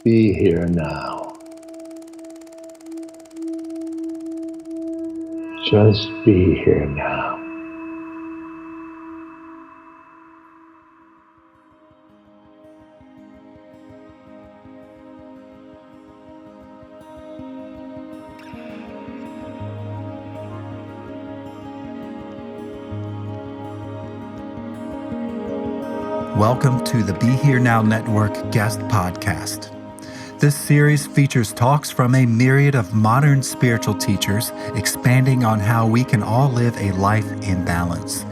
Be here now. Just be here now. Welcome to the Be Here Now Network guest podcast. This series features talks from a myriad of modern spiritual teachers expanding on how we can all live a life in balance.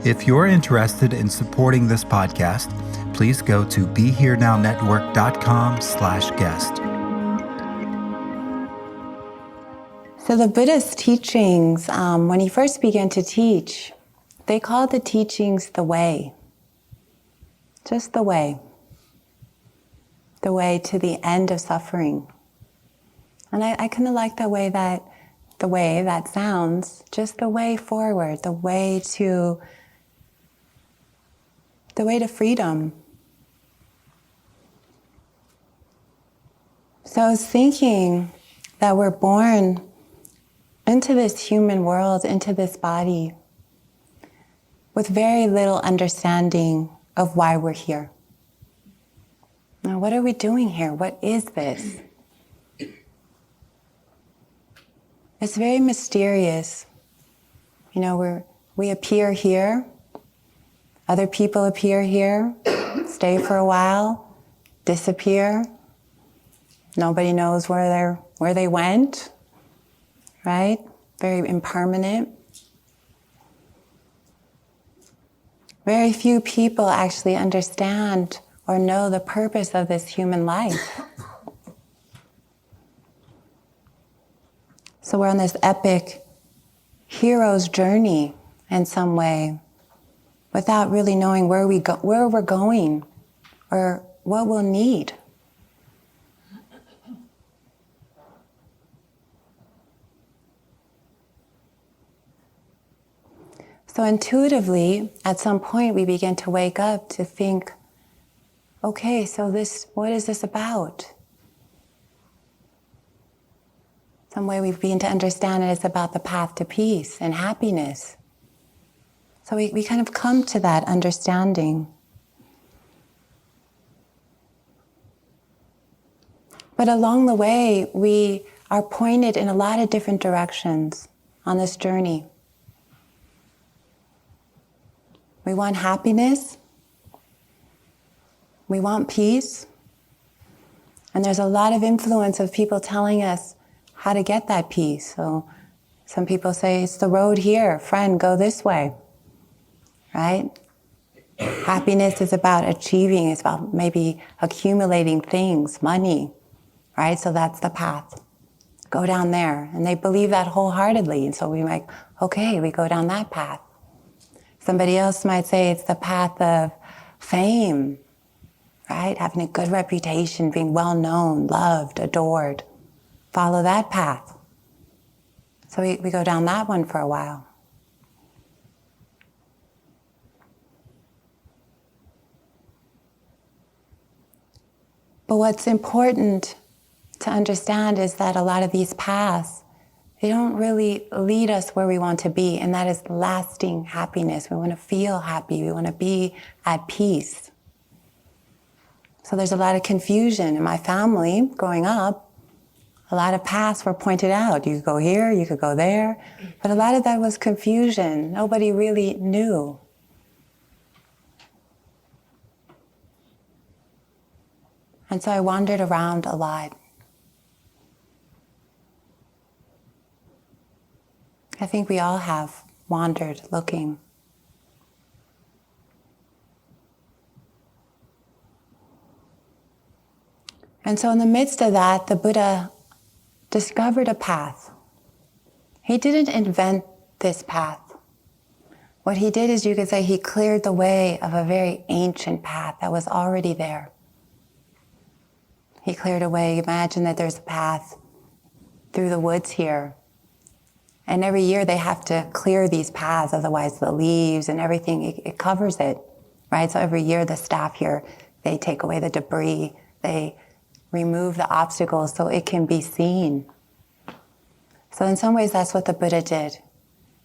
If you're interested in supporting this podcast, please go to BeHereNowNetwork.com/guest. So the Buddha's teachings, when he first began to teach, they called the teachings the way. Just the way. The way to the end of suffering. And I kind of like the way that sounds, just the way forward, the way to freedom. So I was thinking that we're born into this human world, into this body, with very little understanding of why we're here. Now, what are we doing here? What is this? It's very mysterious. You know, we appear here, other people appear here, stay for a while, disappear. Nobody knows where they went, right? Very impermanent. Very few people actually understand or know the purpose of this human life. So we're on this epic hero's journey in some way, without really knowing where we're going, or what we'll need. So intuitively, at some point, we begin to wake up to think, okay, so what is this about? Some way we begin to understand it is about the path to peace and happiness. So we kind of come to that understanding. But along the way, we are pointed in a lot of different directions on this journey. We want happiness. We want peace. And there's a lot of influence of people telling us how to get that peace. So some people say, it's the road here. Friend, go this way. Right? Happiness is about achieving. It's about maybe accumulating things, money. Right? So that's the path. Go down there. And they believe that wholeheartedly. And so we're like, okay, we go down that path. Somebody else might say it's the path of fame, right? Having a good reputation, being well known, loved, adored. Follow that path. So we go down that one for a while. But what's important to understand is that a lot of these paths, they don't really lead us where we want to be, and that is lasting happiness. We want to feel happy. We want to be at peace. So there's a lot of confusion in my family growing up. A lot of paths were pointed out. You could go here, you could go there. But a lot of that was confusion. Nobody really knew. And so I wandered around a lot. I think we all have wandered looking. And so in the midst of that, the Buddha discovered a path. He didn't invent this path. What he did is, you could say, he cleared the way of a very ancient path that was already there. He cleared away. Imagine that there's a path through the woods here. And every year they have to clear these paths, otherwise the leaves and everything, it covers it, right? So every year the staff here, they take away the debris, they remove the obstacles so it can be seen. So in some ways, that's what the Buddha did.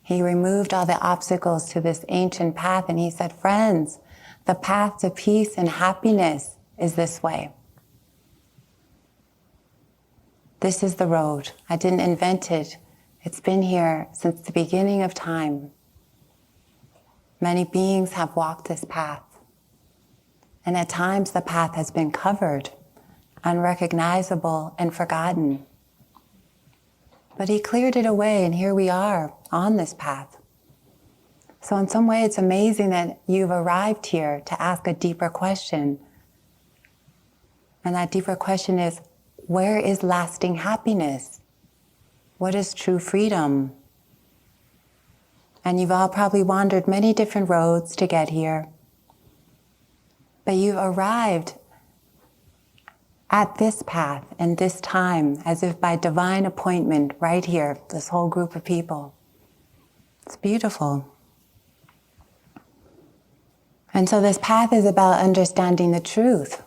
He removed all the obstacles to this ancient path, and he said, friends, the path to peace and happiness is this way. This is the road. I didn't invent it. It's been here since the beginning of time. Many beings have walked this path. And at times the path has been covered, unrecognizable, and forgotten. But he cleared it away, and here we are on this path. So in some way, it's amazing that you've arrived here to ask a deeper question. And that deeper question is, where is lasting happiness? What is true freedom? And you've all probably wandered many different roads to get here. But you've arrived at this path and this time, as if by divine appointment, right here, this whole group of people. It's beautiful. And so this path is about understanding the truth.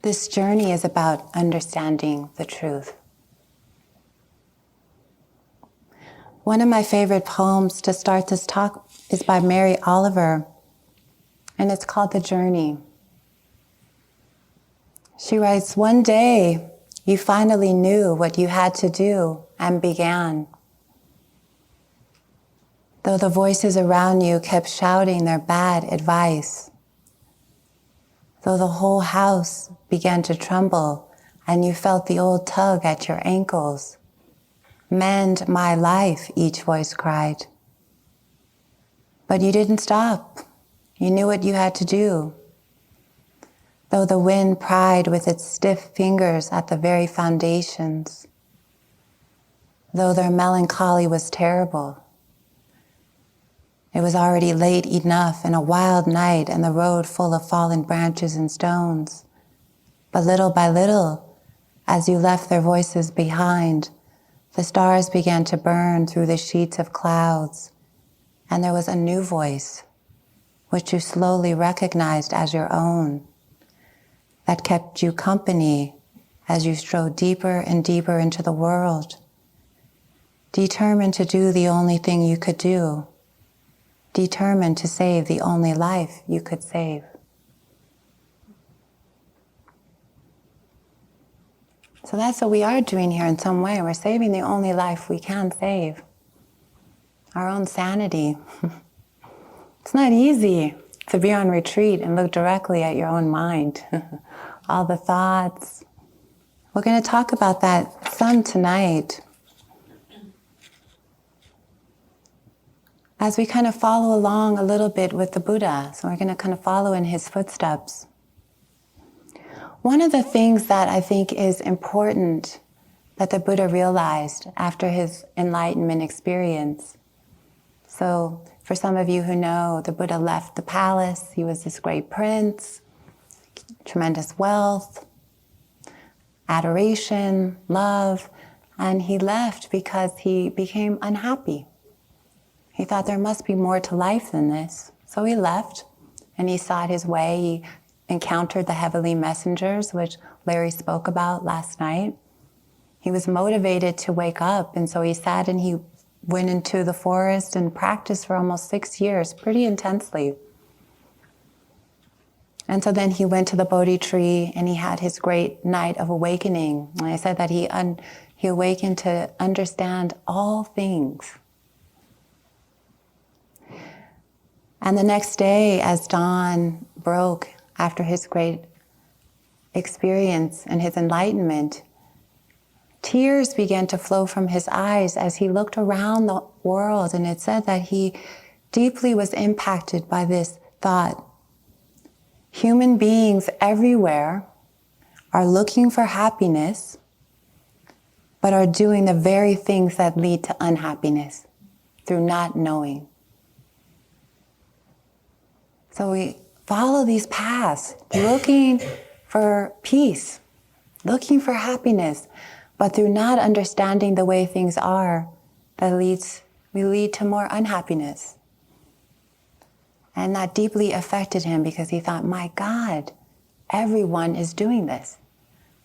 This journey is about understanding the truth. One of my favorite poems to start this talk is by Mary Oliver, and it's called The Journey. She writes, one day you finally knew what you had to do and began. Though the voices around you kept shouting their bad advice. Though the whole house began to tremble and you felt the old tug at your ankles. Mend my life, each voice cried. But you didn't stop. You knew what you had to do. Though the wind pried with its stiff fingers at the very foundations. Though their melancholy was terrible. It was already late enough and a wild night and the road full of fallen branches and stones. But little by little, as you left their voices behind, the stars began to burn through the sheets of clouds, and there was a new voice, which you slowly recognized as your own, that kept you company as you strode deeper and deeper into the world, determined to do the only thing you could do, determined to save the only life you could save. So that's what we are doing here in some way. We're saving the only life we can save. Our own sanity. It's not easy to be on retreat and look directly at your own mind. All the thoughts. We're going to talk about that some tonight. As we kind of follow along a little bit with the Buddha. So we're going to kind of follow in his footsteps. One of the things that I think is important that the Buddha realized after his enlightenment experience. So for some of you who know, the Buddha left the palace. He was this great prince, tremendous wealth, adoration, love, and he left because he became unhappy. He thought there must be more to life than this. So he left and he sought his way. He encountered the heavenly messengers, which Larry spoke about last night. He was motivated to wake up, and so he sat and he went into the forest and practiced for almost 6 years, pretty intensely. And so then he went to the Bodhi tree and he had his great night of awakening. And I said that he awakened to understand all things. And the next day, as dawn broke, after his great experience and his enlightenment, tears began to flow from his eyes as he looked around the world, and it said that he deeply was impacted by this thought. Human beings everywhere are looking for happiness, but are doing the very things that lead to unhappiness through not knowing. So we follow these paths, looking for peace, looking for happiness, but through not understanding the way things are, we we lead to more unhappiness. And that deeply affected him because he thought, my God, everyone is doing this.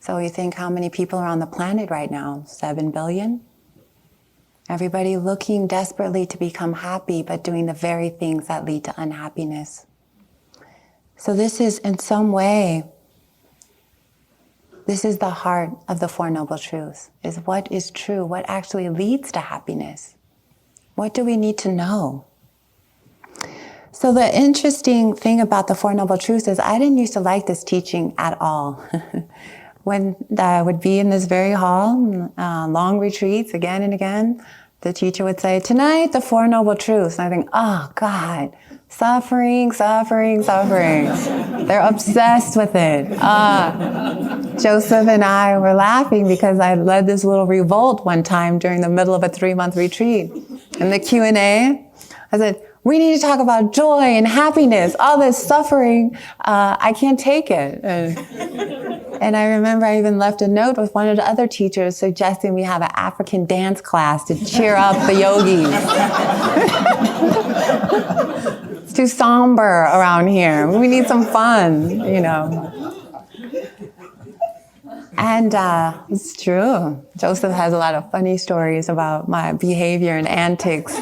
So you think how many people are on the planet right now? 7 billion? Everybody looking desperately to become happy, but doing the very things that lead to unhappiness. So this is, in some way, this is the heart of the Four Noble Truths, is what is true, what actually leads to happiness. What do we need to know? So the interesting thing about the Four Noble Truths is I didn't used to like this teaching at all. When I would be in this very hall, long retreats again and again, the teacher would say, tonight, the Four Noble Truths. And I think, oh God, suffering, suffering, suffering. They're obsessed with it. Joseph and I were laughing because I led this little revolt one time during the middle of a 3-month retreat. In the Q&A, I said, we need to talk about joy and happiness, all this suffering. I can't take it. And I remember I even left a note with one of the other teachers suggesting we have an African dance class to cheer up the yogis. It's too somber around here. We need some fun, you know. And it's true. Joseph has a lot of funny stories about my behavior and antics.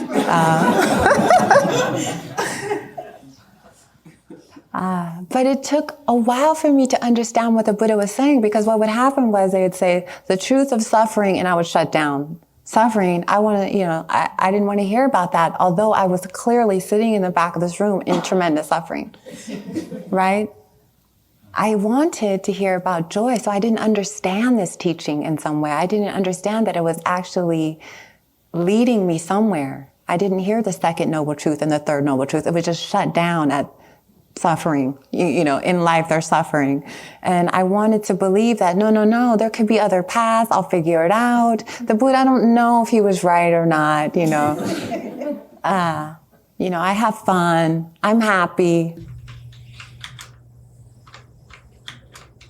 But it took a while for me to understand what the Buddha was saying, because what would happen was they would say the truth of suffering, and I would shut down. Suffering, I didn't want to hear about that, although I was clearly sitting in the back of this room in tremendous suffering, right? I wanted to hear about joy, so I didn't understand this teaching in some way. I didn't understand that it was actually leading me somewhere. I didn't hear the second noble truth and the third noble truth. It was just shut down at suffering. You know, in life there's suffering. And I wanted to believe that, no, there could be other paths. I'll figure it out. The Buddha, I don't know if he was right or not, you know. I have fun. I'm happy.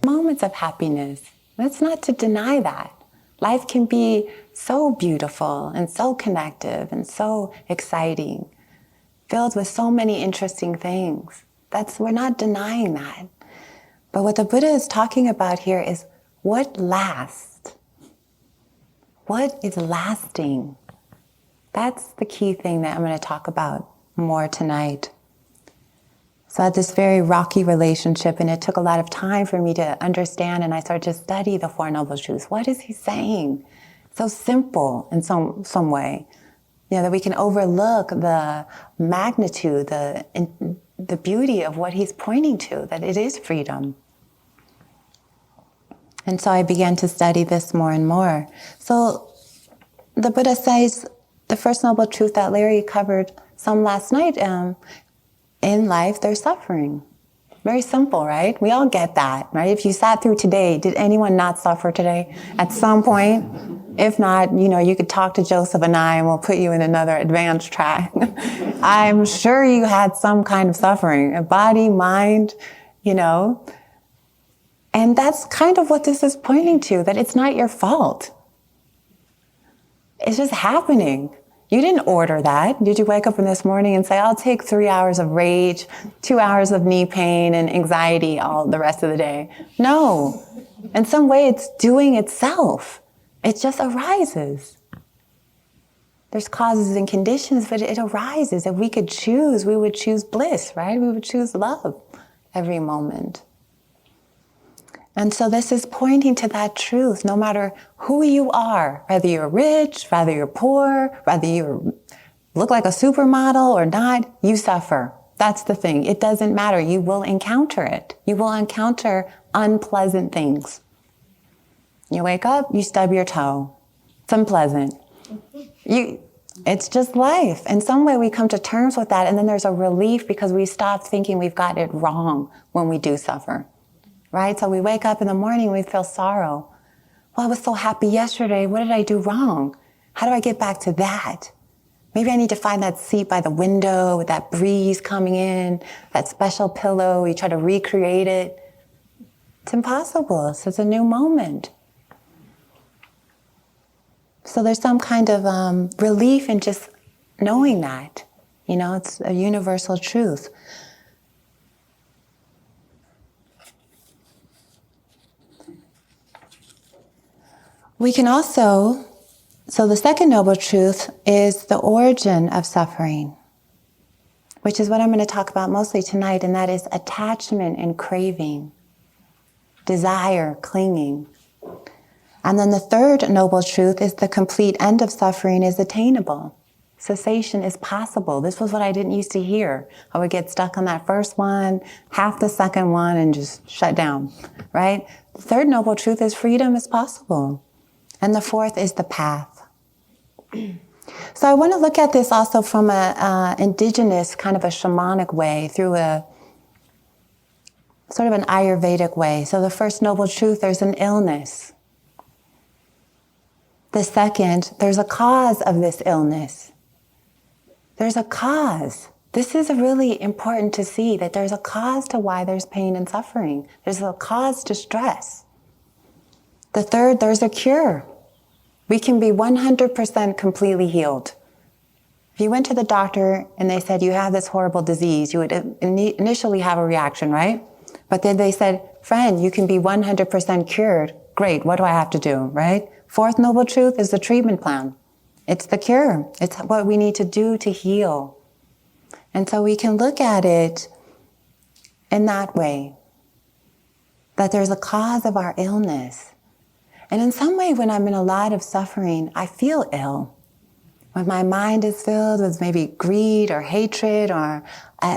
Moments of happiness. That's not to deny that. Life can be so beautiful and so connective and so exciting, filled with so many interesting things. We're not denying that. But what the Buddha is talking about here is what lasts. What is lasting? That's the key thing that I'm going to talk about more tonight. So I had this very rocky relationship, and it took a lot of time for me to understand, and I started to study the Four Noble Truths. What is he saying? So simple in some way, that we can overlook the magnitude, the beauty of what he's pointing to, that it is freedom. And so I began to study this more and more. So the Buddha says the first noble truth that Larry covered some last night, in life, there's suffering. Very simple, right? We all get that, right? If you sat through today, did anyone not suffer today at some point? If not, you could talk to Joseph and I, and we'll put you in another advanced track. I'm sure you had some kind of suffering, a body, mind, And that's kind of what this is pointing to, that it's not your fault. It's just happening. You didn't order that. Did you wake up in this morning and say, I'll take 3 hours of rage, 2 hours of knee pain and anxiety all the rest of the day? No. In some way, it's doing itself. It just arises. There's causes and conditions, but it arises. If we could choose, we would choose bliss, right? We would choose love every moment. And so this is pointing to that truth, no matter who you are, whether you're rich, whether you're poor, whether you look like a supermodel or not, you suffer. That's the thing. It doesn't matter. You will encounter it. You will encounter unpleasant things. You wake up, you stub your toe. It's unpleasant. It's just life. In some way we come to terms with that, and then there's a relief because we stop thinking we've got it wrong when we do suffer. Right? So we wake up in the morning, we feel sorrow. Well, I was so happy yesterday. What did I do wrong? How do I get back to that? Maybe I need to find that seat by the window with that breeze coming in, that special pillow. You try to recreate it. It's impossible. So it's a new moment. So there's some kind of relief in just knowing that. It's a universal truth. We can also, so the second noble truth is the origin of suffering, which is what I'm going to talk about mostly tonight, and that is attachment and craving, desire, clinging. And then the third noble truth is the complete end of suffering is attainable. Cessation is possible. This was what I didn't used to hear. I would get stuck on that first one, half the second one, and just shut down, right? The third noble truth is freedom is possible. And the fourth is the path. So I want to look at this also from a indigenous, kind of a shamanic way, through a sort of an Ayurvedic way. So the first noble truth, there's an illness. The second, there's a cause of this illness. There's a cause. This is really important to see, that there's a cause to why there's pain and suffering. There's a cause to stress. The third, there's a cure. We can be 100% completely healed. If you went to the doctor and they said you have this horrible disease, you would initially have a reaction, right? But then they said, friend, you can be 100% cured. Great, what do I have to do, right? Fourth noble truth is the treatment plan. It's the cure. It's what we need to do to heal. And so we can look at it in that way, that there's a cause of our illness. And in some way, when I'm in a lot of suffering, I feel ill. When my mind is filled with maybe greed or hatred, or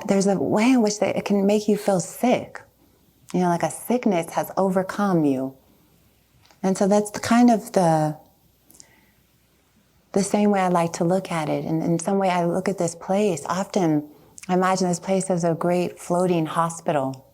there's a way in which it can make you feel sick. Like a sickness has overcome you. And so that's kind of the same way I like to look at it. And in some way, I look at this place. Often, I imagine this place as a great floating hospital,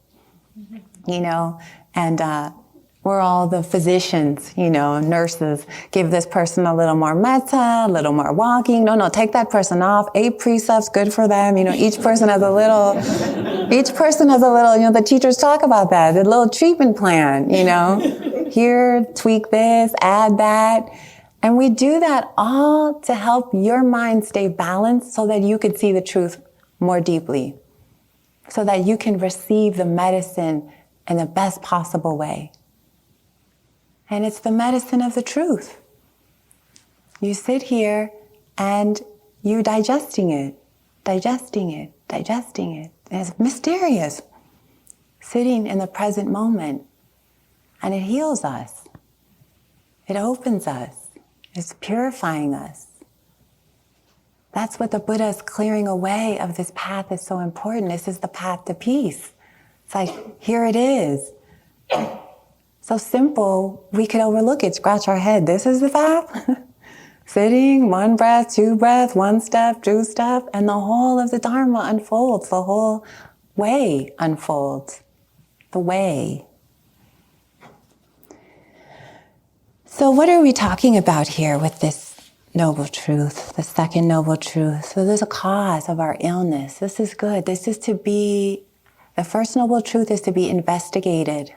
and we're all the physicians, nurses, give this person a little more metta, a little more walking. No, take that person off. 8 precepts, good for them. Each person has a little, the teachers talk about that, the little treatment plan, Here, tweak this, add that. And we do that all to help your mind stay balanced so that you can see the truth more deeply, so that you can receive the medicine in the best possible way. And it's the medicine of the truth. You sit here and you're digesting it. And it's mysterious. Sitting in the present moment. And it heals us. It opens us. It's purifying us. That's what the Buddha is clearing away of this path is so important. This is the path to peace. It's like, here it is. So simple, we could overlook it, scratch our head. This is the path. Sitting, 1 breath, 2 breath, 1 step, 2 step, and the whole of the Dharma unfolds. The whole way unfolds. The way. So what are we talking about here with this noble truth, the second noble truth? So there's a cause of our illness. This is good. The first noble truth is to be investigated.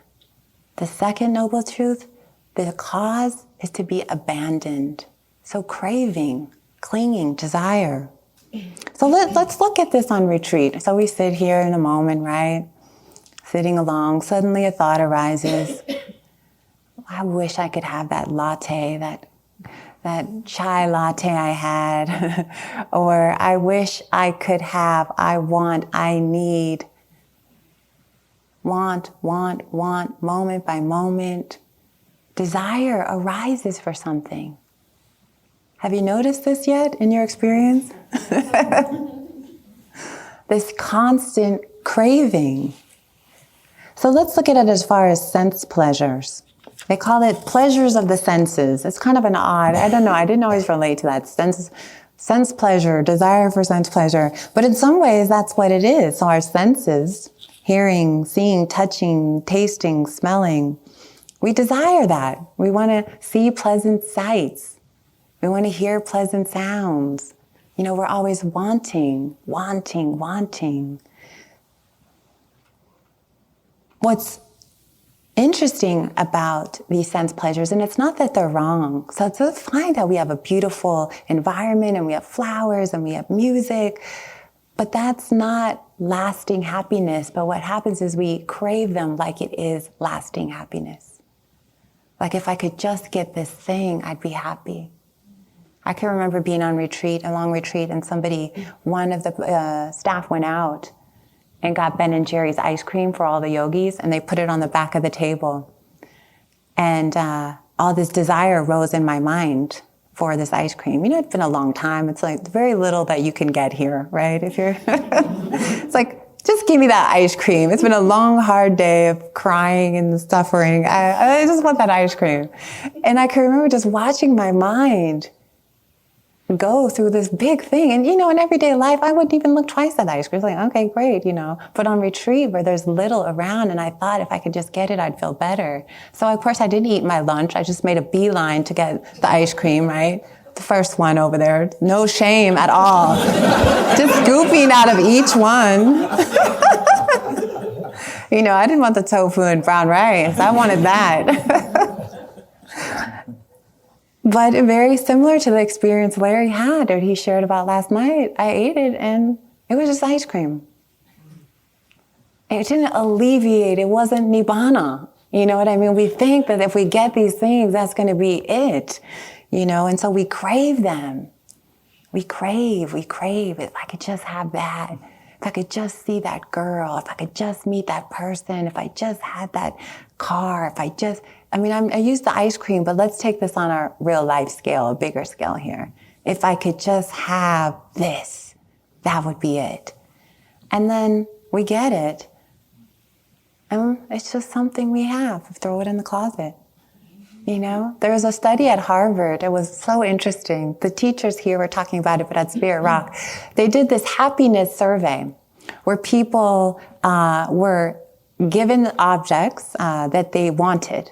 The second noble truth, the cause is to be abandoned. So craving, clinging, desire. So let's look at this on retreat. So we sit here in a moment, right? Sitting along, suddenly a thought arises. I wish I could have that latte, that chai latte I had. Or I wish I could have, I want, I need. Want, moment by moment. Desire arises for something. Have you noticed this yet in your experience? This constant craving. So let's look at it as far as sense pleasures. They call it pleasures of the senses. It's kind of an odd, I don't know, I didn't always relate to that. Sense pleasure, desire for sense pleasure. But in some ways, that's what it is. So our senses, hearing, seeing, touching, tasting, smelling, we desire that. We want to see pleasant sights. We want to hear pleasant sounds. We're always wanting. What's interesting about these sense pleasures, and it's not that they're wrong. So it's fine that we have a beautiful environment and we have flowers and we have music, but that's not lasting happiness. But what happens is we crave them like it is lasting happiness. Like if I could just get this thing, I'd be happy. I can remember being on retreat, a long retreat, and one of the staff went out and got Ben and Jerry's ice cream for all the yogis, and they put it on the back of the table. And all this desire rose in my mind for this ice cream. It's been a long time. It's like very little that you can get here, right? If you're, it's like, just give me that ice cream. It's been a long, hard day of crying and suffering. I just want that ice cream. And I can remember just watching my mind go through this big thing. And, in everyday life, I wouldn't even look twice at ice cream. It's like, okay, great, But on retreat where there's little around, and I thought if I could just get it, I'd feel better. So, of course, I didn't eat my lunch. I just made a beeline to get the ice cream, right? The first one over there. No shame at all. Just scooping out of each one. I didn't want the tofu and brown rice. I wanted that. But very similar to the experience Larry had, or he shared about last night. I ate it and it was just ice cream. It didn't alleviate, it wasn't nibbana. You know what I mean? We think that if we get these things, that's going to be it. And so we crave them. We crave. If I could just have that. If I could just see that girl. If I could just meet that person. If I just had that car. I use the ice cream, but let's take this on a real life scale, a bigger scale here. If I could just have this, that would be it. And then we get it, and it's just something we have. Throw it in the closet. There was a study at Harvard. It was so interesting. The teachers here were talking about it, but at Spirit Rock, they did this happiness survey where people were given objects that they wanted.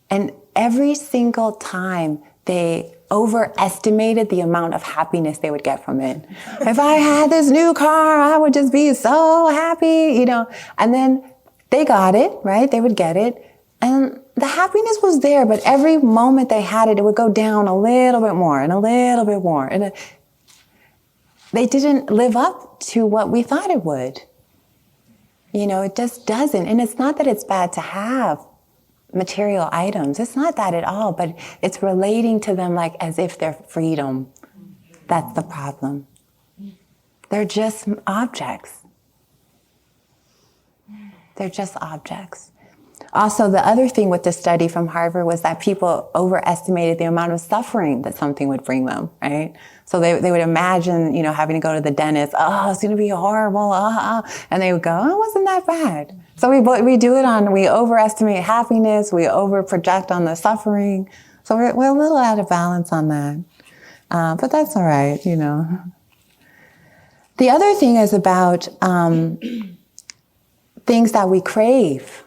And every single time they overestimated the amount of happiness they would get from it. If I had this new car, I would just be so happy, And then they got it, right? They would get it. And the happiness was there, but every moment they had it, it would go down a little bit more and a little bit more. And they didn't live up to what we thought it would. It just doesn't. And it's not that it's bad to have material items. It's not that at all, but it's relating to them like as if they're freedom. That's the problem. They're just objects. They're just objects. Also, the other thing with the study from Harvard was that people overestimated the amount of suffering that something would bring them, right? So they would imagine, having to go to the dentist, it's going to be horrible, and they would go, it wasn't that bad. So we do it we overestimate happiness, we overproject on the suffering. So we're a little out of balance on that. But that's all right, The other thing is about things that we crave.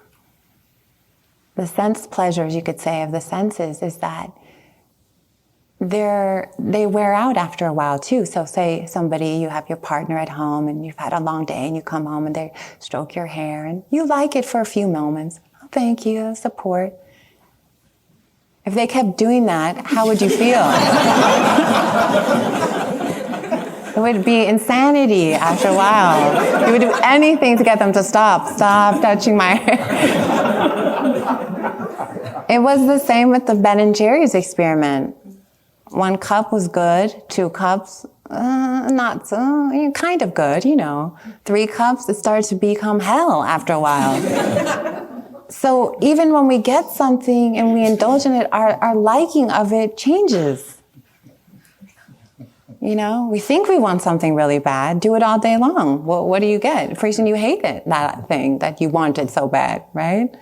The sense pleasures, you could say, of the senses is that they wear out after a while too. So say you have your partner at home and you've had a long day and you come home and they stroke your hair and you like it for a few moments. Oh, thank you, support. If they kept doing that, how would you feel? It would be insanity after a while. You would do anything to get them to stop touching my hair. It was the same with the Ben and Jerry's experiment. 1 cup was good, 2 cups, not so, kind of good, 3 cups, it started to become hell after a while. So even when we get something and we indulge in it, our liking of it changes. We think we want something really bad, do it all day long. Well, what do you get? Pretty soon you hate it, that thing that you wanted so bad, right?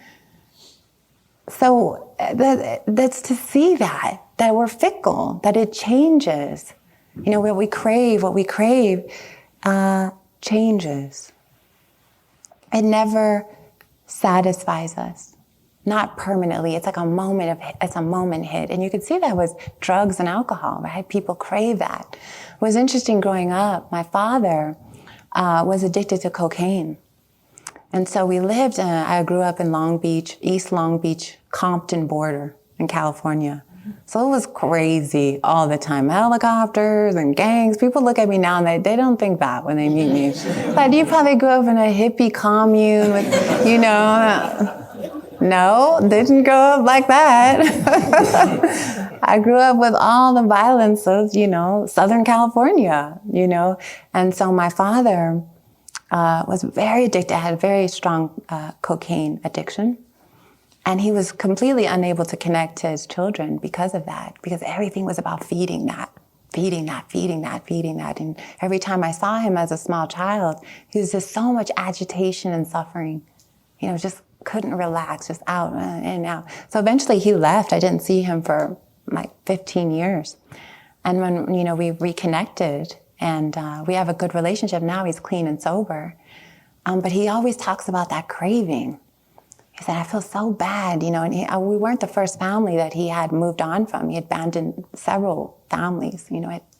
So that's to see that we're fickle, that it changes. What we crave changes. It never satisfies us, not permanently. It's like a moment hit. And you could see that with drugs and alcohol, right? People crave that. It was interesting growing up. My father was addicted to cocaine. And so we lived, I grew up in Long Beach, East Long Beach, Compton border in California. So it was crazy all the time. Helicopters and gangs. People look at me now and they don't think that when they meet me. But you probably grew up in a hippie commune with, no, didn't grow up like that. I grew up with all the violence of, Southern California, And so my father was very addicted, had a very strong cocaine addiction. And he was completely unable to connect to his children because of that, because everything was about feeding that. And every time I saw him as a small child, he was just so much agitation and suffering, just couldn't relax, just out and out. So eventually he left. I didn't see him for like 15 years. And when, we reconnected and we have a good relationship now, he's clean and sober. But he always talks about that craving. He said, I feel so bad, and we weren't the first family that he had moved on from. He had abandoned several families,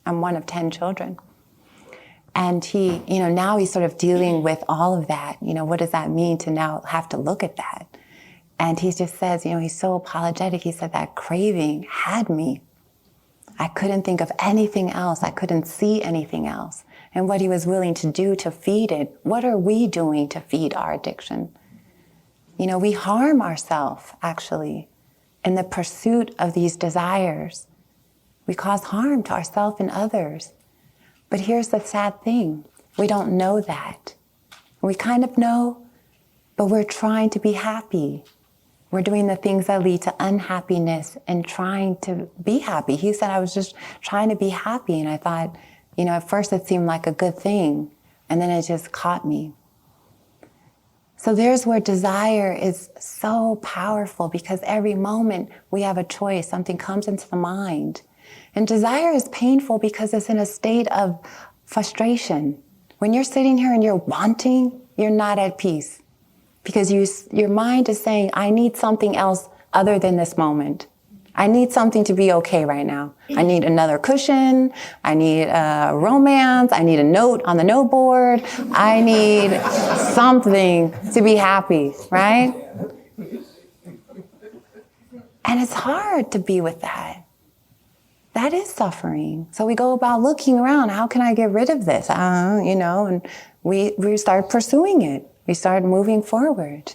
I'm one of 10 children. And he, now he's sort of dealing with all of that. What does that mean to now have to look at that? And he just says, he's so apologetic. He said that craving had me. I couldn't think of anything else. I couldn't see anything else. And what he was willing to do to feed it, what are we doing to feed our addiction? We harm ourselves, actually, in the pursuit of these desires. We cause harm to ourselves and others. But here's the sad thing. We don't know that. We kind of know, but we're trying to be happy. We're doing the things that lead to unhappiness and trying to be happy. He said, I was just trying to be happy. And I thought, at first it seemed like a good thing. And then it just caught me. So there's where desire is so powerful, because every moment we have a choice, something comes into the mind. And desire is painful because it's in a state of frustration. When you're sitting here and you're wanting, you're not at peace, because your mind is saying, I need something else other than this moment. I need something to be okay right now. I need another cushion. I need a romance. I need a note on the note board. I need something to be happy, right? And it's hard to be with that. That is suffering. So we go about looking around. How can I get rid of this? And we start pursuing it. We start moving forward.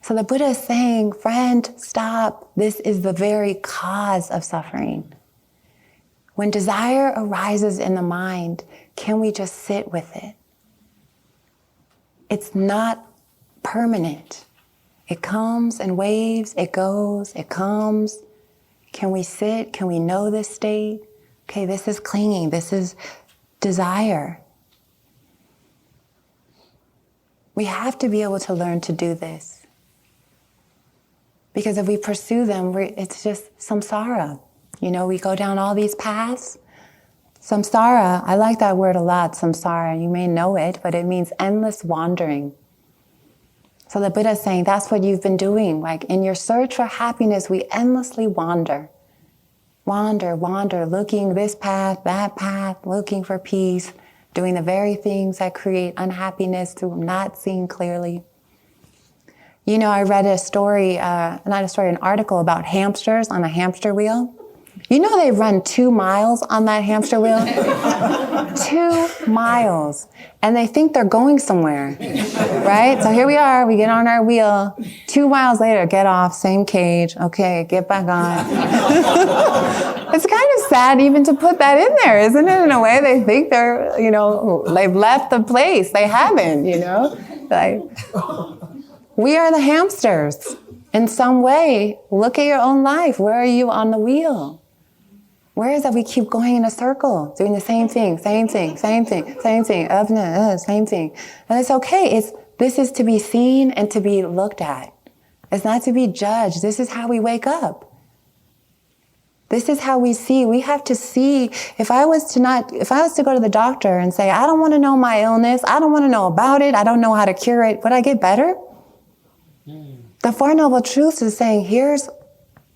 So the Buddha is saying, friend, stop. This is the very cause of suffering. When desire arises in the mind, can we just sit with it? It's not permanent. It comes in waves, it goes, it comes. Can we sit? Can we know this state? Okay, this is clinging, this is desire. We have to be able to learn to do this. Because if we pursue them, it's just samsara. We go down all these paths. Samsara, I like that word a lot, samsara. You may know it, but it means endless wandering. So the Buddha is saying that's what you've been doing. Like in your search for happiness, we endlessly wander. Wander, looking this path, that path, looking for peace, doing the very things that create unhappiness through not seeing clearly. I read an article about hamsters on a hamster wheel. They run 2 miles on that hamster wheel? 2 miles. And they think they're going somewhere, right? So here we are, we get on our wheel. 2 miles later, get off, same cage. Okay, get back on. It's kind of sad even to put that in there, isn't it? In a way, they think they're, they've left the place. They haven't, We are the hamsters. In some way, look at your own life. Where are you on the wheel? Where is that we keep going in a circle, doing the same thing, up and same thing. And it's okay. This is to be seen and to be looked at. It's not to be judged. This is how we wake up. This is how we see. We have to see. If I was to go to the doctor and say, I don't want to know my illness. I don't want to know about it. I don't know how to cure it. Would I get better? The Four Noble Truths is saying, here's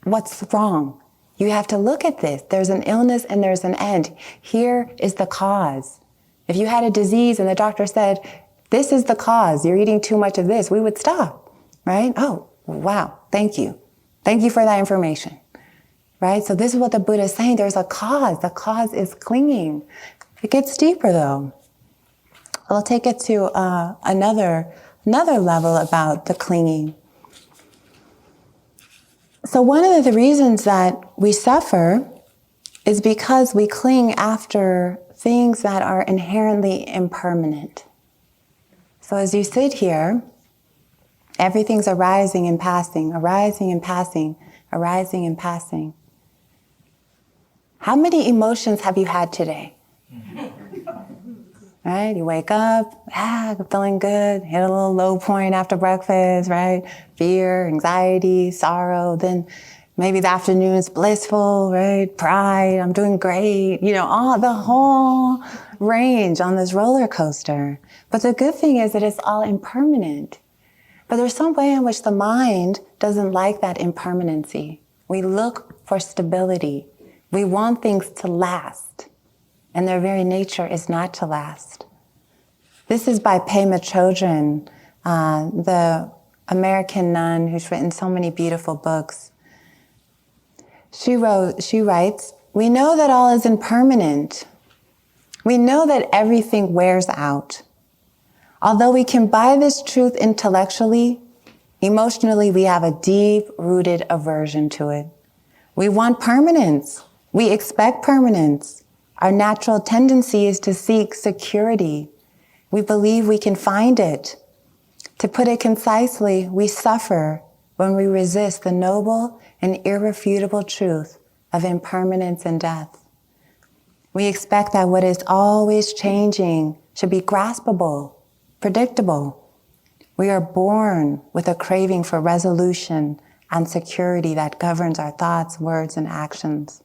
what's wrong. You have to look at this. There's an illness and there's an end. Here is the cause. If you had a disease and the doctor said, This is the cause. You're eating too much of this. We would stop, right? Oh, wow. Thank you. Thank you for that information, right? So this is what the Buddha is saying. There's a cause. The cause is clinging. It gets deeper though. I'll take it to another level about the clinging. So one of the reasons that we suffer is because we cling after things that are inherently impermanent. So as you sit here, everything's arising and passing, arising and passing, arising and passing. How many emotions have you had today? Right? You wake up, feeling good, hit a little low point after breakfast, right? Fear, anxiety, sorrow, then maybe the afternoon is blissful, right? Pride, I'm doing great, all the whole range on this roller coaster. But the good thing is that it's all impermanent. But there's some way in which the mind doesn't like that impermanency. We look for stability. We want things to last. And their very nature is not to last. This is by Pema Chodron, the American nun who's written so many beautiful books. She writes, "We know that all is impermanent. We know that everything wears out. Although we can buy this truth intellectually, emotionally we have a deep-rooted aversion to it. We want permanence. We expect permanence. Our natural tendency is to seek security. We believe we can find it. To put it concisely, we suffer when we resist the noble and irrefutable truth of impermanence and death. We expect that what is always changing should be graspable, predictable. We are born with a craving for resolution and security that governs our thoughts, words, and actions.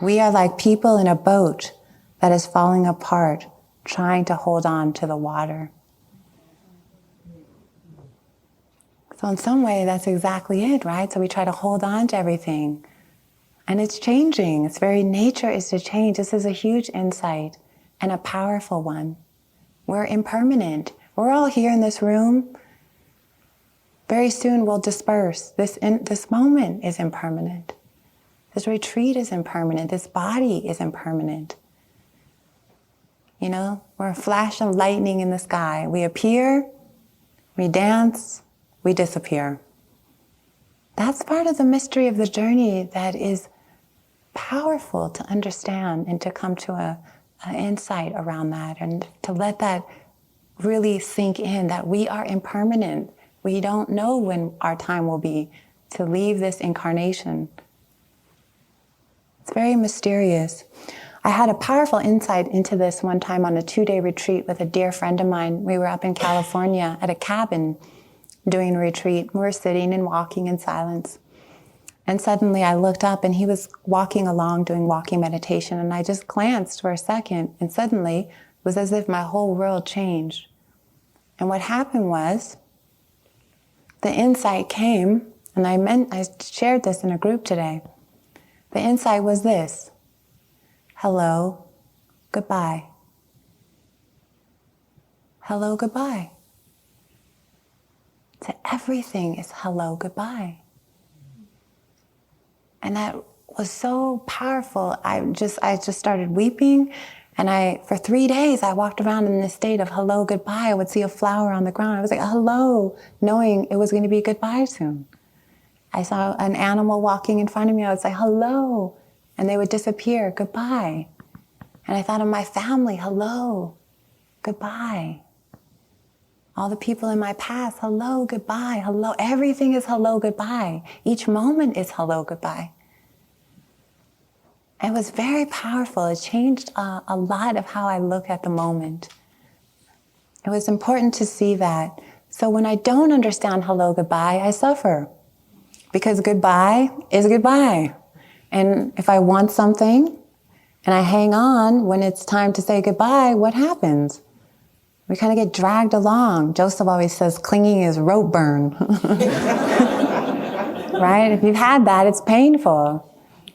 We are like people in a boat that is falling apart, trying to hold on to the water." So in some way, that's exactly it, right? So we try to hold on to everything. And it's changing. Its very nature is to change. This is a huge insight and a powerful one. We're impermanent. We're all here in this room. Very soon we'll disperse. This moment is impermanent. This retreat is impermanent. This body is impermanent. We're a flash of lightning in the sky. We appear, we dance, we disappear. That's part of the mystery of the journey that is powerful to understand and to come to an insight around that and to let that really sink in, that we are impermanent. We don't know when our time will be to leave this incarnation. It's very mysterious. I had a powerful insight into this one time on a 2-day retreat with a dear friend of mine. We were up in California at a cabin doing a retreat. We were sitting and walking in silence. And suddenly I looked up and he was walking along doing walking meditation, and I just glanced for a second, and suddenly it was as if my whole world changed. And what happened was the insight came, and I shared this in a group today. The insight was this: hello, goodbye. Hello, goodbye. So everything is hello, goodbye. And that was so powerful. I just started weeping, and for 3 days I walked around in this state of hello, goodbye. I would see a flower on the ground. I was like, hello, knowing it was going to be goodbye soon. I saw an animal walking in front of me. I would say, hello, and they would disappear, goodbye. And I thought of my family, hello, goodbye. All the people in my past, hello, goodbye, hello. Everything is hello, goodbye. Each moment is hello, goodbye. It was very powerful. It changed a lot of how I look at the moment. It was important to see that. So when I don't understand hello, goodbye, I suffer. Because goodbye is goodbye. And if I want something and I hang on when it's time to say goodbye, what happens? We kind of get dragged along. Joseph always says clinging is rope burn. Right? If you've had that, it's painful.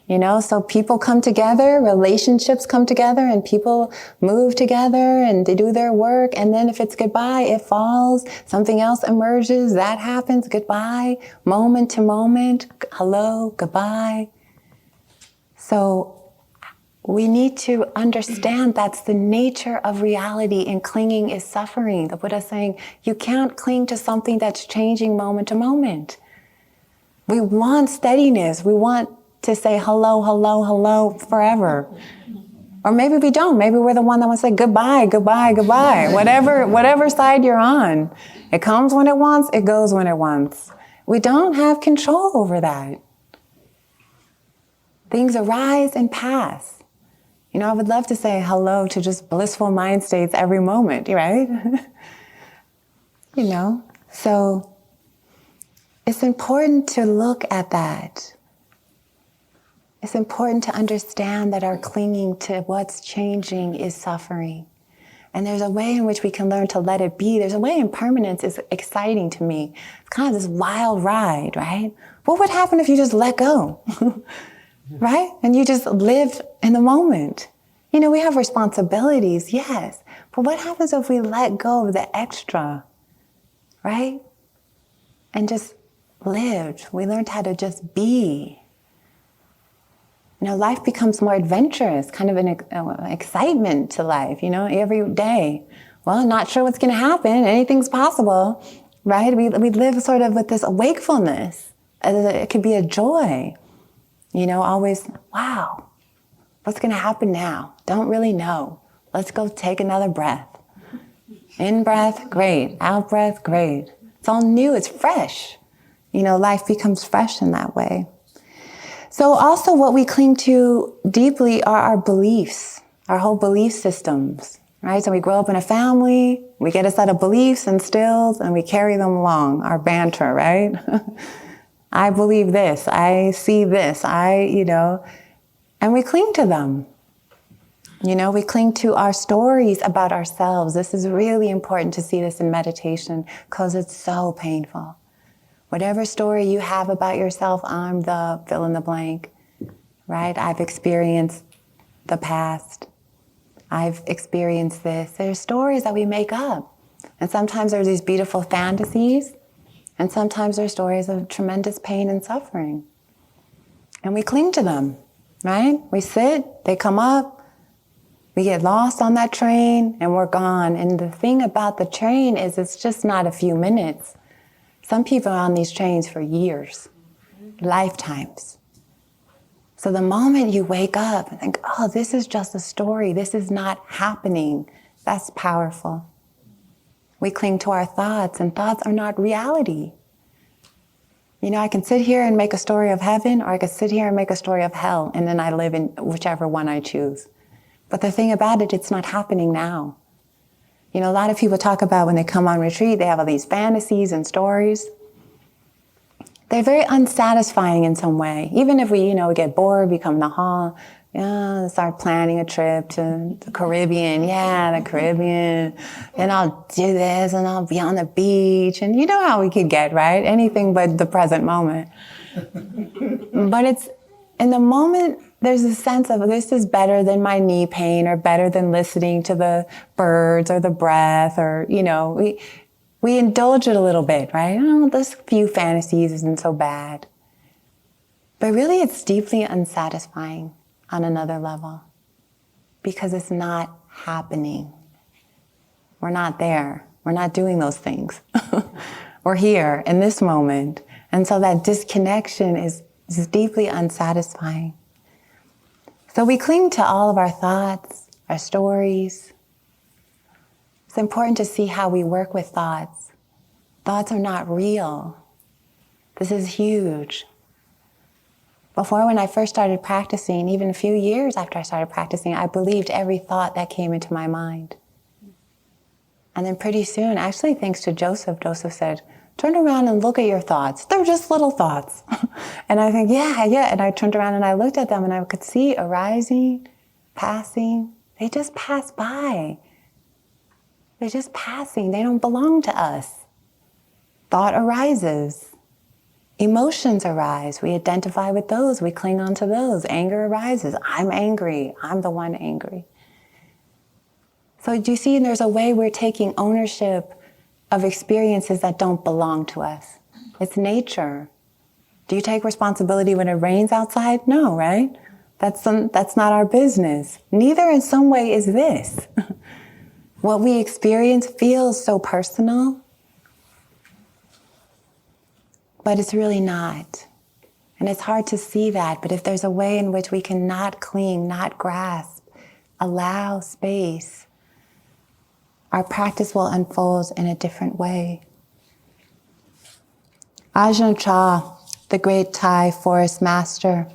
So people come together, relationships come together, and people move together and they do their work. And then if it's goodbye, it falls, something else emerges, that happens, goodbye, moment to moment, hello, goodbye. So we need to understand that's the nature of reality, and clinging is suffering. The Buddha is saying you can't cling to something that's changing moment to moment. We want steadiness. We want to say hello, hello, hello forever. Or maybe we don't. Maybe we're the one that wants to say goodbye, goodbye, goodbye. Whatever side you're on. It comes when it wants, it goes when it wants. We don't have control over that. Things arise and pass. I would love to say hello to just blissful mind states every moment, right? So it's important to look at that. It's important to understand that our clinging to what's changing is suffering. And there's a way in which we can learn to let it be. There's a way impermanence is exciting to me. It's kind of this wild ride, right? What would happen if you just let go? Right? And you just live in the moment. We have responsibilities, yes. But what happens if we let go of the extra, right? And just lived. We learned how to just be. Life becomes more adventurous, kind of an excitement to life, every day. Well, not sure what's going to happen. Anything's possible, right? We live sort of with this wakefulness. It could be a joy, always, wow, what's going to happen now? Don't really know. Let's go take another breath. In breath, great. Out breath, great. It's all new. It's fresh. Life becomes fresh in that way. So also what we cling to deeply are our beliefs, our whole belief systems, right? So we grow up in a family, we get a set of beliefs instilled, and we carry them along, our banter, right? I believe this, I see this, and we cling to them. We cling to our stories about ourselves. This is really important to see this in meditation because it's so painful. Whatever story you have about yourself, I'm the fill in the blank, right? I've experienced the past. I've experienced this. There's stories that we make up. And sometimes there's these beautiful fantasies, and sometimes there's stories of tremendous pain and suffering. And we cling to them, right? We sit, they come up, we get lost on that train, and we're gone. And the thing about the train is it's just not a few minutes. Some people are on these trains for years, lifetimes. So the moment you wake up and think, oh, this is just a story, this is not happening, that's powerful. We cling to our thoughts, and thoughts are not reality. I can sit here and make a story of heaven, or I could sit here and make a story of hell, and then I live in whichever one I choose. But the thing about it, it's not happening now. A lot of people talk about when they come on retreat, they have all these fantasies and stories. They're very unsatisfying in some way. Even if we get bored, we come in the hall, start planning a trip to the Caribbean. Yeah, the Caribbean. And I'll do this, and I'll be on the beach. And you know how we could get, right? Anything but the present moment. But it's, in the moment, there's a sense of this is better than my knee pain, or better than listening to the birds or the breath, or, we indulge it a little bit, right? Oh, this few fantasies isn't so bad. But really it's deeply unsatisfying on another level because it's not happening. We're not there. We're not doing those things. We're here in this moment. And so that disconnection is deeply unsatisfying. So we cling to all of our thoughts, our stories. It's important to see how we work with thoughts. Thoughts are not real. This is huge. Before, when I first started practicing, even a few years after I started practicing, I believed every thought that came into my mind. And then pretty soon, actually thanks to Joseph said, turn around and look at your thoughts. They're just little thoughts. And I think, yeah. And I turned around and I looked at them and I could see arising, passing. They just pass by. They're just passing. They don't belong to us. Thought arises. Emotions arise. We identify with those. We cling on to those. Anger arises. I'm angry. I'm the one angry. So do you see there's a way we're taking ownership of experiences that don't belong to us? It's nature. Do you take responsibility when it rains outside? No, right? That's not our business. Neither in some way is this. What we experience feels so personal, but it's really not. And it's hard to see that, but if there's a way in which we can not cling, not grasp, allow space, our practice will unfold in a different way. Ajahn Chah, the great Thai forest master,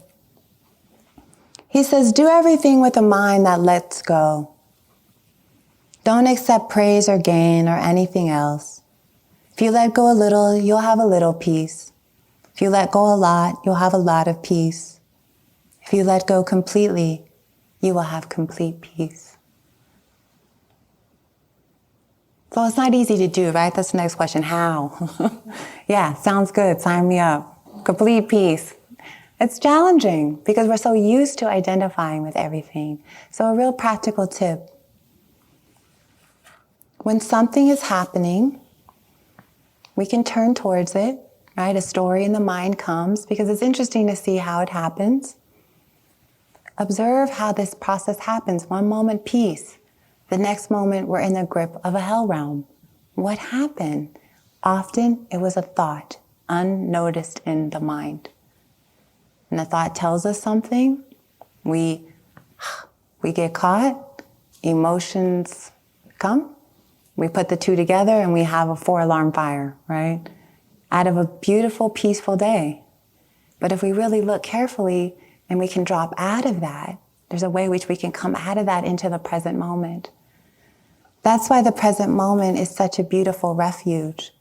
he says, do everything with a mind that lets go. Don't accept praise or gain or anything else. If you let go a little, you'll have a little peace. If you let go a lot, you'll have a lot of peace. If you let go completely, you will have complete peace. So it's not easy to do, right? That's the next question. How? Yeah, sounds good. Sign me up. Complete peace. It's challenging because we're so used to identifying with everything. So a real practical tip. When something is happening, we can turn towards it, right? A story in the mind comes because it's interesting to see how it happens. Observe how this process happens. One moment, peace. The next moment, we're in the grip of a hell realm. What happened? Often, it was a thought, unnoticed in the mind. And the thought tells us something. We get caught. Emotions come. We put the two together and we have a 4-alarm fire, right? Out of a beautiful, peaceful day. But if we really look carefully and we can drop out of that, there's a way in which we can come out of that into the present moment. That's why the present moment is such a beautiful refuge,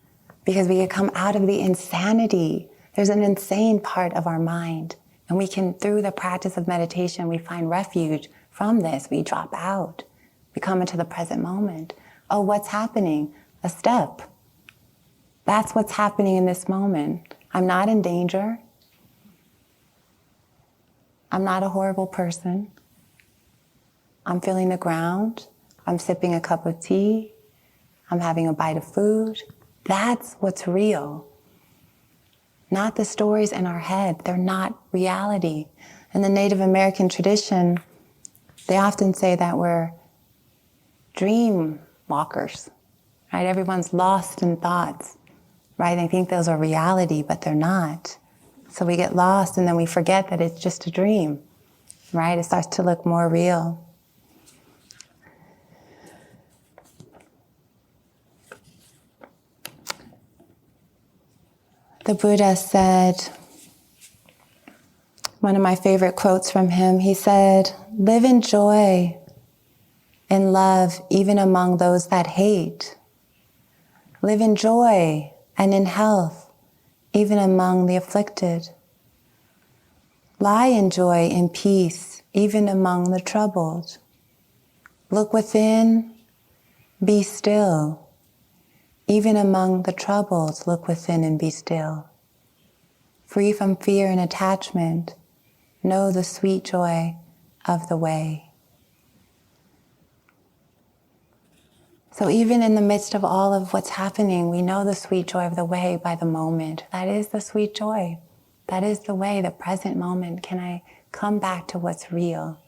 because we can come out of the insanity. There's an insane part of our mind. And we can, through the practice of meditation, we find refuge from this. We drop out. We come into the present moment. Oh, what's happening? A step. That's what's happening in this moment. I'm not in danger. I'm not a horrible person. I'm feeling the ground. I'm sipping a cup of tea. I'm having a bite of food. That's what's real. Not the stories in our head. They're not reality. In the Native American tradition, they often say that we're dream walkers, right? Everyone's lost in thoughts, right? They think those are reality, but they're not. So we get lost and then we forget that it's just a dream, right? It starts to look more real. The Buddha said, one of my favorite quotes from him, he said, live in joy, in love, even among those that hate. Live in joy and in health, even among the afflicted. Lie in joy and peace, even among the troubled. Look within, be still. Even among the troubled, look within and be still. Free from fear and attachment, know the sweet joy of the way. So even in the midst of all of what's happening, we know the sweet joy of the way by the moment. That is the sweet joy. That is the way, the present moment. Can I come back to what's real?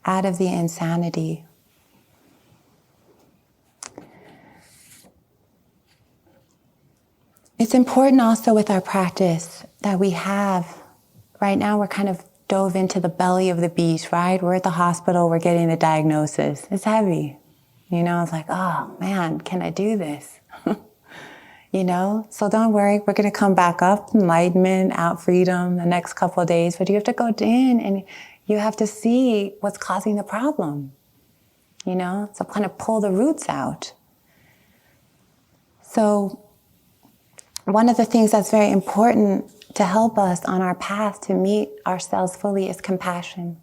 Out of the insanity. It's important also with our practice that we have, right now we're kind of dove into the belly of the beast, right? We're at the hospital, we're getting the diagnosis. It's heavy. You know, it's like, oh man, can I do this? You know, so don't worry, we're going to come back up, enlightenment, out freedom the next couple of days, but you have to go in and you have to see what's causing the problem. You know, so kind of pull the roots out. So one of the things that's very important to help us on our path to meet ourselves fully is compassion.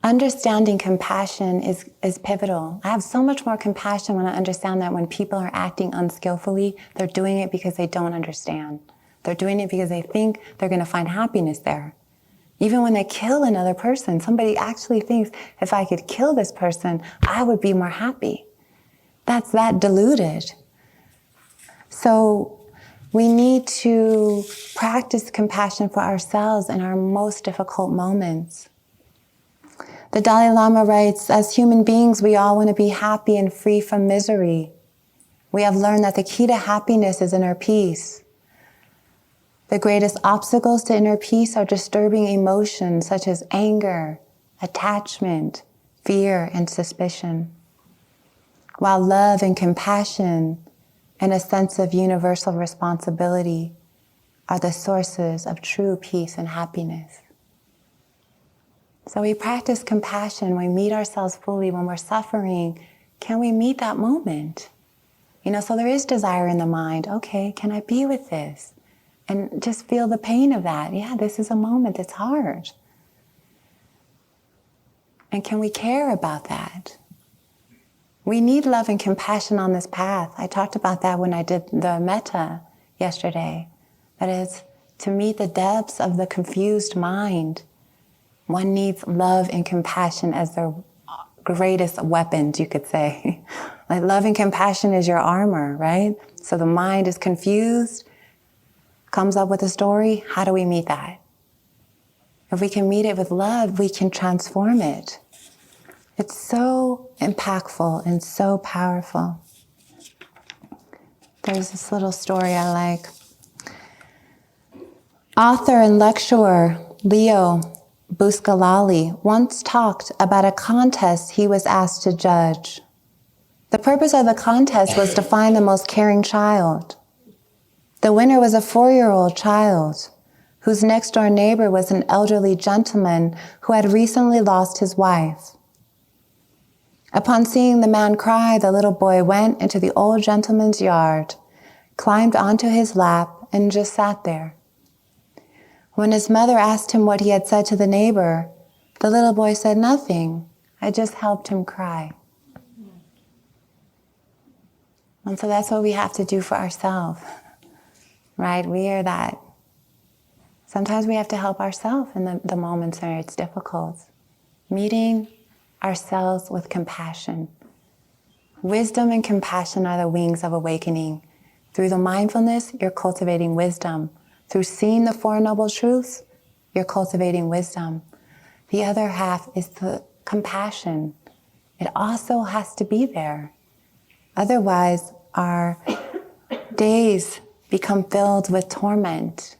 Understanding compassion is pivotal. I have so much more compassion when I understand that when people are acting unskillfully, they're doing it because they don't understand. They're doing it because they think they're going to find happiness there. Even when they kill another person, somebody actually thinks, if I could kill this person, I would be more happy. That's that deluded. So we need to practice compassion for ourselves in our most difficult moments. The Dalai Lama writes, as human beings, we all want to be happy and free from misery. We have learned that the key to happiness is inner peace. The greatest obstacles to inner peace are disturbing emotions such as anger, attachment, fear, and suspicion. While love and compassion and a sense of universal responsibility are the sources of true peace and happiness. So we practice compassion, we meet ourselves fully when we're suffering. Can we meet that moment? So there is desire in the mind. Okay, can I be with this? And just feel the pain of that. Yeah, this is a moment that's hard. And can we care about that? We need love and compassion on this path. I talked about that when I did the metta yesterday. That is, to meet the depths of the confused mind, one needs love and compassion as their greatest weapons, you could say. Like love and compassion is your armor, right? So the mind is confused, comes up with a story. How do we meet that? If we can meet it with love, we can transform it. It's so impactful and so powerful. There's this little story I like. Author and lecturer Leo Buscalali once talked about a contest he was asked to judge. The purpose of the contest was to find the most caring child. The winner was a 4-year-old child whose next-door neighbor was an elderly gentleman who had recently lost his wife. Upon seeing the man cry, the little boy went into the old gentleman's yard, climbed onto his lap, and just sat there. When his mother asked him what he had said to the neighbor, the little boy said nothing. I just helped him cry. And so that's what we have to do for ourselves, right? We are that. Sometimes we have to help ourselves in the moments where it's difficult. Meeting ourselves with compassion. Wisdom and compassion are the wings of awakening. Through the mindfulness, you're cultivating wisdom. Through seeing the Four Noble Truths, you're cultivating wisdom. The other half is the compassion. It also has to be there. Otherwise, our days become filled with torment,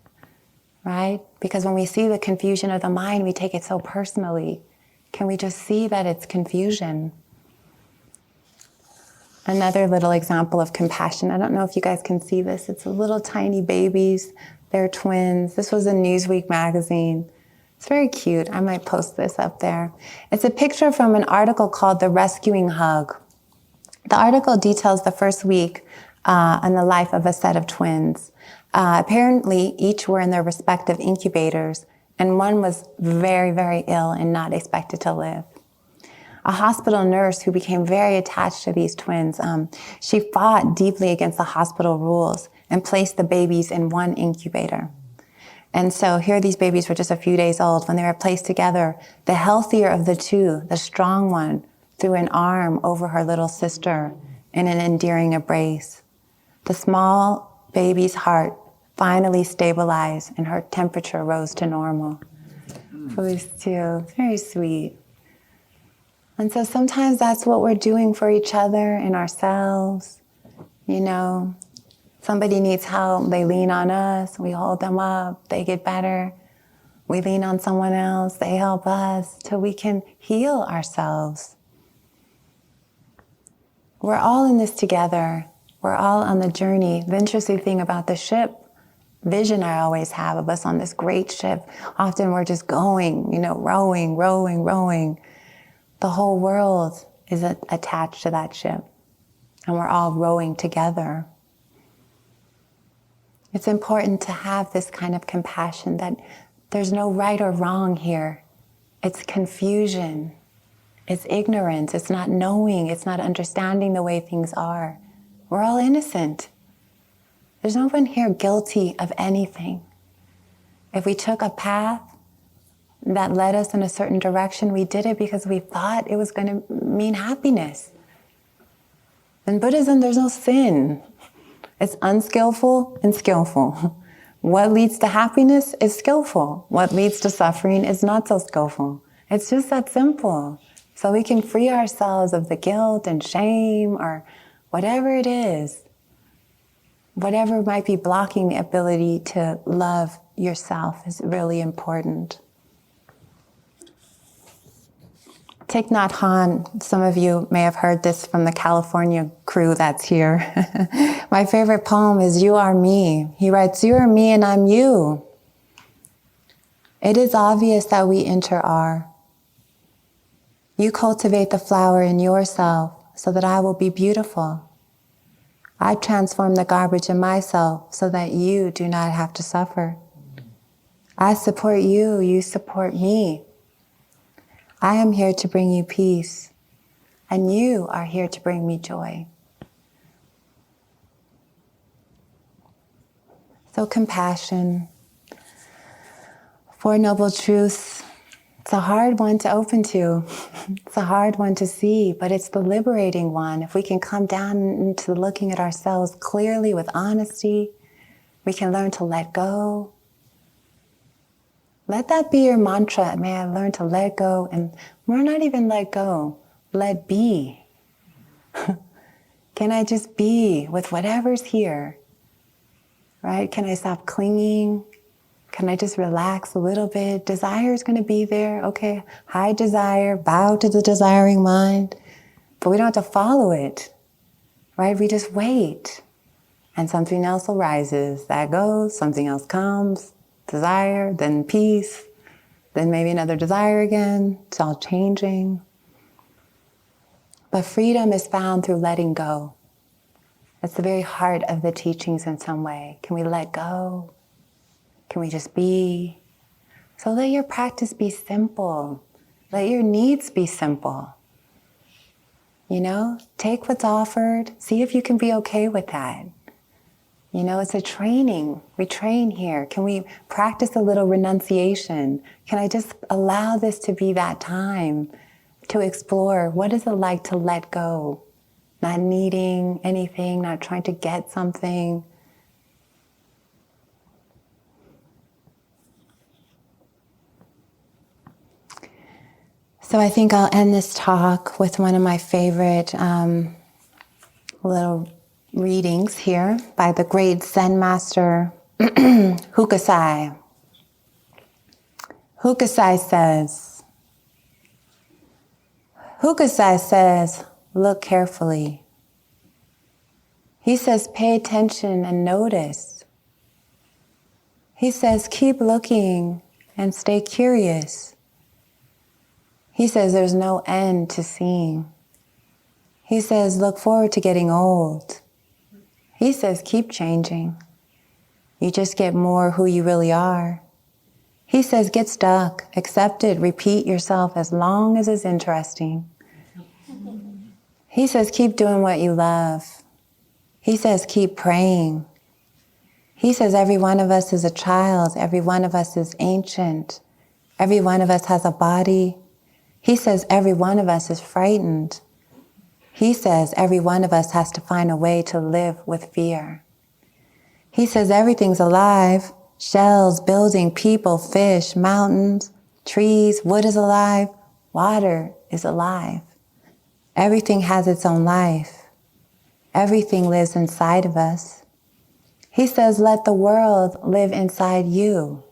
right? Because when we see the confusion of the mind, we take it so personally. Can we just see that it's confusion? Another little example of compassion. I don't know if you guys can see this. It's little tiny babies. They're twins. This was in Newsweek magazine. It's very cute. I might post this up there. It's a picture from an article called The Rescuing Hug. The article details the first week in the life of a set of twins. Apparently, each were in their respective incubators, and one was very, very ill and not expected to live. A hospital nurse who became very attached to these twins, she fought deeply against the hospital rules and placed the babies in one incubator. And so here these babies were just a few days old. When they were placed together, the healthier of the two, the strong one, threw an arm over her little sister in an endearing embrace. The small baby's heart finally stabilized and her temperature rose to normal. For these two, very sweet. And so sometimes that's what we're doing for each other and ourselves. Somebody needs help, they lean on us, we hold them up, they get better. We lean on someone else, they help us till we can heal ourselves. We're all in this together. We're all on the journey. The interesting thing about the ship vision I always have of us on this great ship, often we're just going, rowing, rowing, rowing. The whole world is attached to that ship, and we're all rowing together. It's important to have this kind of compassion that there's no right or wrong here. It's confusion. It's ignorance. It's not knowing. It's not understanding the way things are. We're all innocent. There's no one here guilty of anything. If we took a path that led us in a certain direction, we did it because we thought it was going to mean happiness. In Buddhism, there's no sin. It's unskillful and skillful. What leads to happiness is skillful. What leads to suffering is not so skillful. It's just that simple. So we can free ourselves of the guilt and shame or whatever it is, whatever might be blocking the ability to love yourself is really important. Thich Nhat Hanh, some of you may have heard this from the California crew that's here. My favorite poem is You Are Me. He writes, you are me and I'm you. It is obvious that we are. You cultivate the flower in yourself so that I will be beautiful. I transform the garbage in myself so that you do not have to suffer. I support you, you support me. I am here to bring you peace, and you are here to bring me joy. So compassion, Four Noble Truths, it's a hard one to open to. It's a hard one to see, but it's the liberating one. If we can come down into looking at ourselves clearly with honesty, we can learn to let go. Let that be your mantra. May I learn to let go, and we're not even let go, let be. Can I just be with whatever's here, right? Can I stop clinging? Can I just relax a little bit? Desire is going to be there. Okay, high desire, bow to the desiring mind, but we don't have to follow it, right? We just wait, and something else arises. That goes, something else comes. Desire, then peace, then maybe another desire again. It's all changing. But freedom is found through letting go. It's the very heart of the teachings in some way. Can we let go? Can we just be? So let your practice be simple. Let your needs be simple. You know, take what's offered. See if you can be okay with that. You know, it's a training. We train here. Can we practice a little renunciation? Can I just allow this to be that time to explore what is it like to let go? Not needing anything, not trying to get something. So I think I'll end this talk with one of my favorite little readings here by the great Zen master Hokusai. Hokusai says, look carefully. He says, pay attention and notice. He says, keep looking and stay curious. He says, there's no end to seeing. He says, look forward to getting old. He says, keep changing. You just get more who you really are. He says, get stuck, accept it, repeat yourself as long as it's interesting. He says, keep doing what you love. He says, keep praying. He says, every one of us is a child. Every one of us is ancient. Every one of us has a body. He says, every one of us is frightened. He says every one of us has to find a way to live with fear. He says everything's alive. Shells, building, people, fish, mountains, trees, wood is alive. Water is alive. Everything has its own life. Everything lives inside of us. He says, let the world live inside you.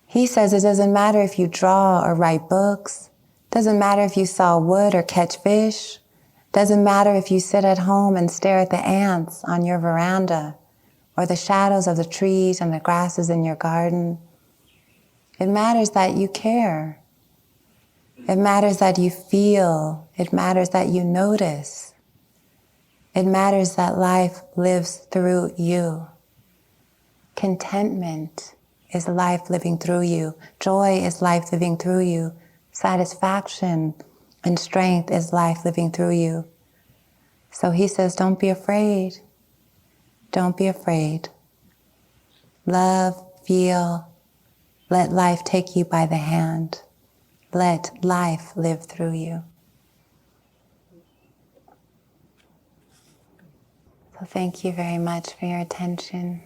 He says it doesn't matter if you draw or write books. Doesn't matter if you saw wood or catch fish. Doesn't matter if you sit at home and stare at the ants on your veranda or the shadows of the trees and the grasses in your garden. It matters that you care. It matters that you feel. It matters that you notice. It matters that life lives through you. Contentment is life living through you. Joy is life living through you. Satisfaction and strength is life living through you. So he says, don't be afraid. Don't be afraid. Love, feel, let life take you by the hand. Let life live through you. So thank you very much for your attention.